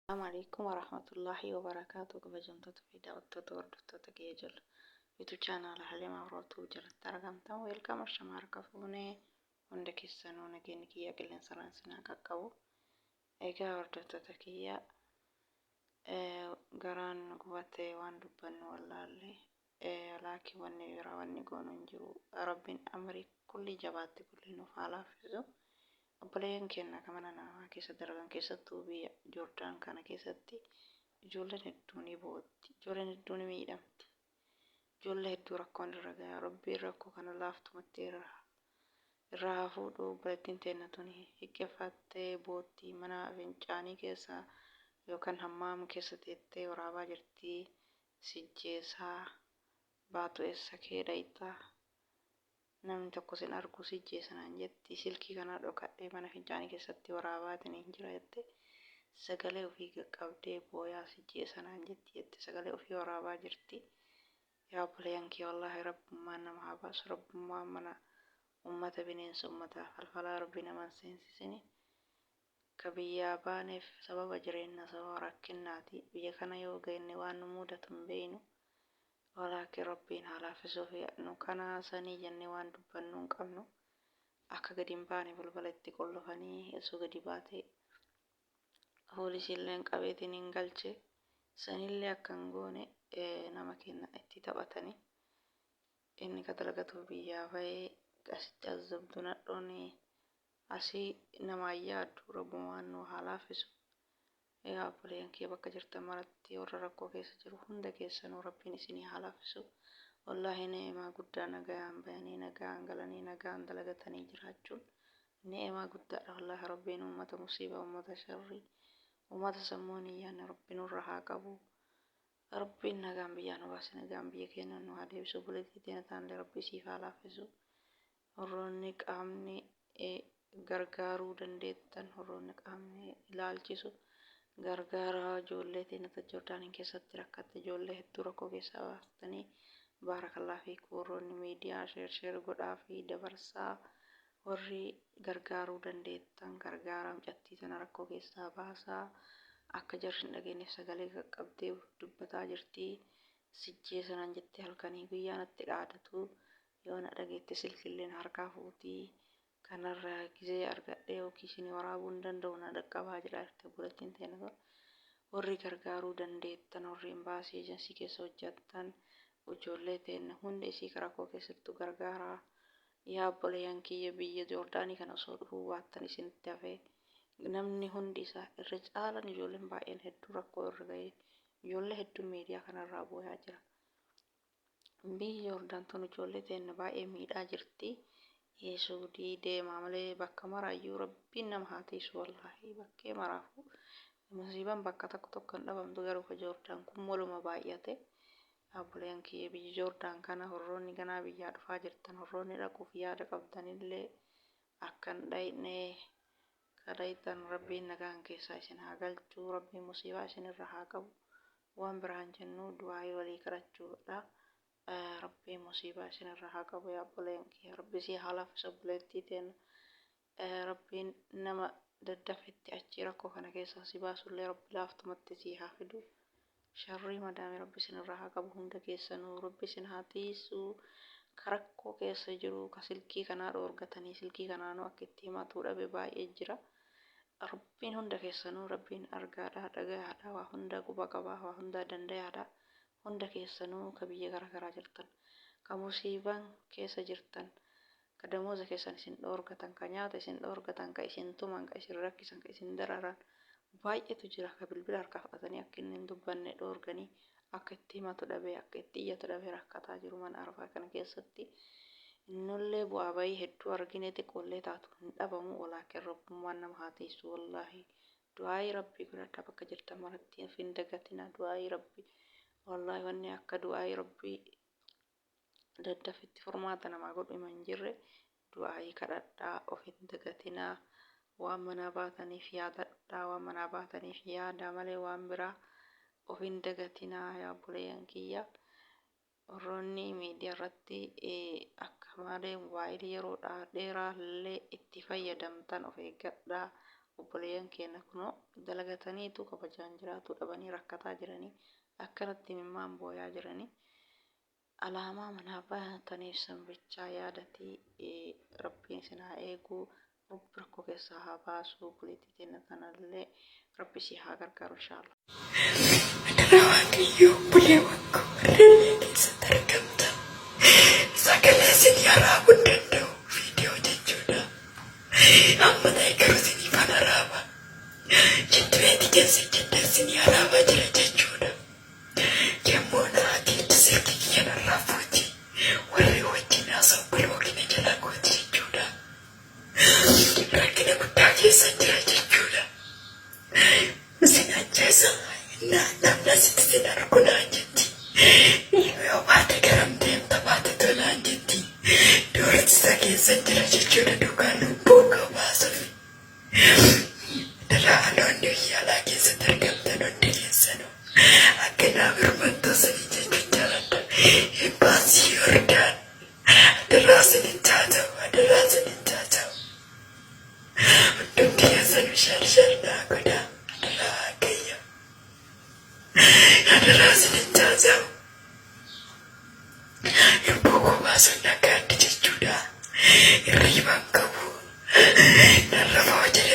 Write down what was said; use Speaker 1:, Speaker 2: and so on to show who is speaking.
Speaker 1: السلام عليكم ورحمة الله وبركاته. كبجمتو في دعوة وردتو تكيجل يوتيوب channel حالي مغروطو جلت ترغمتا ويلكم الشماركة فوني وندك السنو نجيني كيا قلن سرانسنا كاكاو ايقا وردتو تكيا قران قواتي وان دبن والله اللي لكن واني يرى واني قونن جرو رب أمري كل جبات كل نفالا فيزو obboleeyyan keenya mana namaa keessa dalagan keessattuu biyya Joordaan kana keessatti ijoolleen hedduun ni booti. Ijoolleen hedduun ni miidhamti. Ijoollee hedduu rakkoon irra gahaa. Rabbiin rakkoo kana laaftumatti irraa fuudhuu obboleettiin teenya tuni hiqqeeffattee bootti mana fincaanii keessa yookaan hammaama keessa teettee waraabaa jirti. Sijjeessaa baatu eessa kee dhayitaa. Namni tokko sin argu sijjeessanaan jetti silkii kana dhokadhee mana fincaanii keessatti waraabaatiin hin jira jette sagalee ofii qaqqabdee booyaa sijjeessanaan jetti sagalee ofii waraabaa jirti. Yaa obboleeyyan kee wallaahi rabbummaan nama haa baasu. Rabbummaan mana ummata bineensa ummataa falfalaa rabbi naman seensisini ka biyyaa baaneef sababa jireenya sababa rakkinnaati. Biyya kana yoo geenye waan nu mudatu hin beeynu. Walaakin rabbiin halaafisuuf nu kana sanii jennee waan dubbannu hin qabnu akka gadi hin baane balbala itti qollofanii osoo gadi baate poolisiilleen qabeetiin hin galche sanillee akka hin goone nama keenya itti taphatanii inni katalagatu biyyaa bahee asitti azabdu nadhoonni asii nama yaaddu rabbumaan nu halaafisu. Yaa obboleeyyan kee bakka jirtan maratti warra rakkoo keessa jiru hunda keessanuu rabbiin isinii halaafisu. Wallaahi neemaa guddaa nagaan bayanii nagaan galanii nagaan dalagatanii jiraachuun neemaa guddaadha. Wallaahi rabbiin uummata musiibaa uummata sharrii uummata sammuun iyyaanne rabbiin nurra haa qabu. Rabbiin nagaan biyyaa nu baase nagaan biyya keenya nu haa deebisu. Obboleettii teenya taanillee rabbi siif haa laafisu. Warroonni qaamni gargaaruu dandeettan warroonni qaamni ilaalchisu gargaaraa ijoollee teenya Joordaaniin keessatti rakkatte ijoollee hedduu rakkoo keessaa baaftanii baarakallaa fi warroonni miidiyaa sheer godhaa fi dabarsaa warri gargaaruu dandeettan gargaaraa mucattii tana rakkoo keessaa baasaa akka jarri hin dhageenyeef sagalee qaqqabdee dubbataa jirti. Sijjeessanaan jettee halkanii guyyaa natti dhaadatu yoo na dhageette silkilleen harkaa fuutii kanarraa gizee argadhee yookiin isin waraabuu hin danda'u na dhaqqabaa jedha jirti obboleettiin teenya. Warri gargaaruu dandeettan warri imbaasii eejensii keessa hojjettan ijoollee teenya hundi isii rakkoo keessattuu gargaaraa. Yaa obboleeyyan kiyya biyya Joordaanii kana osoo dhufuu baattan isinitti hafee namni hundi isaa irra caalan ijoolleen baay'een hedduu rakkoo irra ga'ee ijoollee hedduu miidiyaa kanarraa booyaa jira. Biyyi Joordaan tun ijoollee teenya baay'ee miidhaa jirti. Suudii deemaa malee bakka maraayyuu rabbiin nama haa ta'isu wallaahi bakkee maraafu. Musiibaan bakka tokko hin dhabamtu garuu ka Joordaan kun moluma baay'ate. Obboleeyyan kiyya biyyi Joordaan kana horroonni ganaa biyyaa dhufaa jirtan horroonni dhaquuf yaada qabdanillee akka hin dhayne kadhaytan rabbiin nagaan keessaa isin haa galchu. Rabbiin musiibaa isinirra haa qabu. Waan biraan jennu du'aayii walii kadhachuudha. Rabbiin musiibaa isinirra haa qabu yaa obboleeyyan kiyya. Rabbi si haa laafisu obboleettii teenya. Rabbiin nama daddafetti achi rakkoo kana keessaa si baasullee rabbi laaftumatti si haa fidu. Sharrii madaamii rabbi isinirraa haa qabu hunda keessanuu rabbi isin haa tiisu. Ka rakkoo keessa jiru ka silkii kanaa dhoorgatanii silkii kanaanuu akka itti himatuu dhabe baay'ee jira. Rabbiin hunda keessanuu rabbiin argaadha dhagaadha waa hunda quba qabaa waa hunda dandayaadha. Hunda keessanuu ka biyya garaagaraa jirtan ka musiibaan keessa jirtan ka damooza keessan isin dhoorgatan ka nyaata isin dhoorgatan ka isin tuman ka isin rakkisan ka isin dararan baay'eetu jira. Ka bilbila harkaa fudhatanii akka inni hin dubbanne dhoorganii akka itti himatu dhabee akka itti iyyatu dhabee rakkataa jiru mana arfaa kana keessatti. Innullee bu'aa bayii hedduu argine xiqqoollee taatu hin dhabamu. Walaakin rabbummaan nama haa ta'isu wallaahi. Du'aayii rabbii godhadhaa bakka jirtan maratti of hin dagatina du'aayii rabbii. Wallaahi wanni akka du'aayii rabbii daddafetti furmaata namaa godhu hima hin jirre du'aayii kadhadhaa of hin dagatinaa. Waan manaa baataniif yaadadhaa waan manaa baataniif yaada malee waan biraa of hin dagatinaa yaa obboleeyyan kiyya. warroonni miidiyaa irratti akka malee mobaayilii yeroodhaa dheeraa illee itti fayyadamtan of eeggadhaa. Obboleeyyan keenya kunoo dalagataniitu kabajaan jiraatu dhabanii rakkataa jiranii akkanatti mimmaan booyaa jiranii alaamaa manaa baataniif sanbichaa yaadatii rabbiin isin haa eeguu. Rabbi rakkoo keessaa haa baasuu. Buleettii teenya kanallee rabbi si haa gargaaru inshaAllah.
Speaker 2: Waaqayyo buleewwan koo warreen keessatti argamta. Sagalee isin yaraabuu hin danda'u viidiyoo jechuudha. Amma ta'e garuu isinii fana raaba. Jidduutti keessa jidda isin yaraabaa jira jechuudha. Yommuu naatiitti silkii kiyya narraa fuuti. Warri wajjin haasa'u biloogina jala gooti jechuudha. Rakkina guddaa keessa jira jechuudha. Isin ajjeesa. Namna sitti sin argunaan jetti. Yoo baate garam deemta baate tolaan jetti. Doorsisa keessa jira jechuudha dhugaan lubbuu qabaasuuf. Dalaaloonni biyyaalaa keessatti argamtan hundi keessanuu akka naa birmattoo sanii jechuun jaaladha. Baasii Yordaan adaraa sinin taata'u adaraa sinin taata'u. Hundumti keessanuu shal naa godhaa adaraa Waaqayyo. Adaraa sinin taata'u. Lubbuu koo baasuun nagaaddi jechuudha. Hirribaan qabu. Narra fa'oo jedhe